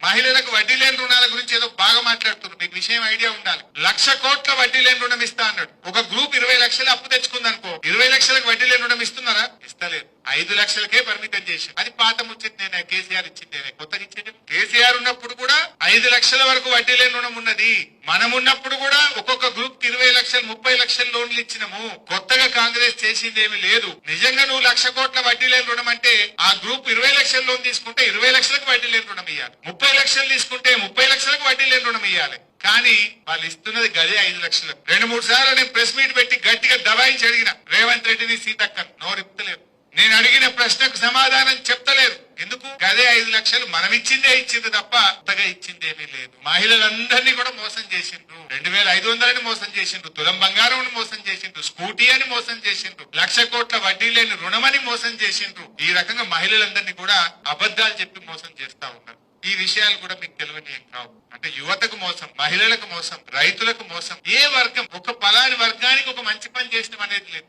మహిళలకు వడ్డీ లేని రుణాల గురించి ఏదో బాగా మాట్లాడుతున్నారు. మీకు విషయం ఐడియా ఉండాలి. 1,00,000 కోట్ల వడ్డీ లేని రుణం ఇస్తా అన్నాడు. ఒక గ్రూప్ 20 లక్షలు అప్పు తెచ్చుకుందనుకో, 20 లక్షలకు వడ్డీ లేని రుణం ఇస్తున్నారా? ఇస్తలేదు. 5 లక్షలకే పరిమితం చేసి, అది పాత ముచ్చటనే. కేసీఆర్ ఇచ్చిందేనే, కొత్తగా ఇచ్చింది. కేసీఆర్ ఉన్నప్పుడు కూడా 5 లక్షల వరకు వడ్డీ లేని రుణం ఉన్నది. మనం ఉన్నప్పుడు కూడా ఒక్కొక్క గ్రూప్ కి 20 లక్షలు 30 లక్షల లోన్లు ఇచ్చినాము. కొత్తగా కాంగ్రెస్ చేసిందేమి లేదు. నిజంగా నువ్వు 1,00,000 కోట్ల వడ్డీ లేని రుణం అంటే ఆ గ్రూప్ 20 లక్షల లోన్ తీసుకుంటే 20 లక్షలకు వడ్డీ లేని రుణం ఇవ్వాలి. 30 లక్షలు తీసుకుంటే 30 లక్షలకు వడ్డీ లేని రుణం ఇవ్వాలి. కానీ వాళ్ళు ఇస్తున్నది గదే 5 లక్షలు. 2-3 సార్లు నేను ప్రెస్ మీట్ పెట్టి గట్టిగా దబాయించి అడిగిన రేవంత్ రెడ్డిని, సీతక్కను. నోరిప్పలేరు. నేను అడిగిన ప్రశ్నకు సమాధానం చెప్తలేరు. ఎందుకు? గదే 5 లక్షలు మనం ఇచ్చింది తప్ప కొత్తగా ఇచ్చిందేమీ లేదు. మహిళలందరినీ కూడా మోసం చేసిండ్రు. 2,500 మోసం చేసిండ్రు. తులం బంగారం మోసం చేసిండ్రు. స్కూటీ అని మోసం చేసిండ్రు. 1,00,000 కోట్ల వడ్డీ లేని రుణమని మోసం చేసిండ్రు. ఈ రకంగా మహిళలందరినీ కూడా అబద్ధాలు చెప్పి మోసం చేస్తా ఉన్నారు. ఈ విషయాలు కూడా మీకు తెలియని ఏం కావు. అంటే యువతకు మోసం, మహిళలకు మోసం, రైతులకు మోసం. ఏ వర్గం, ఒక పలాని వర్గానికి ఒక మంచి పని చేసిన అనేది లేదు.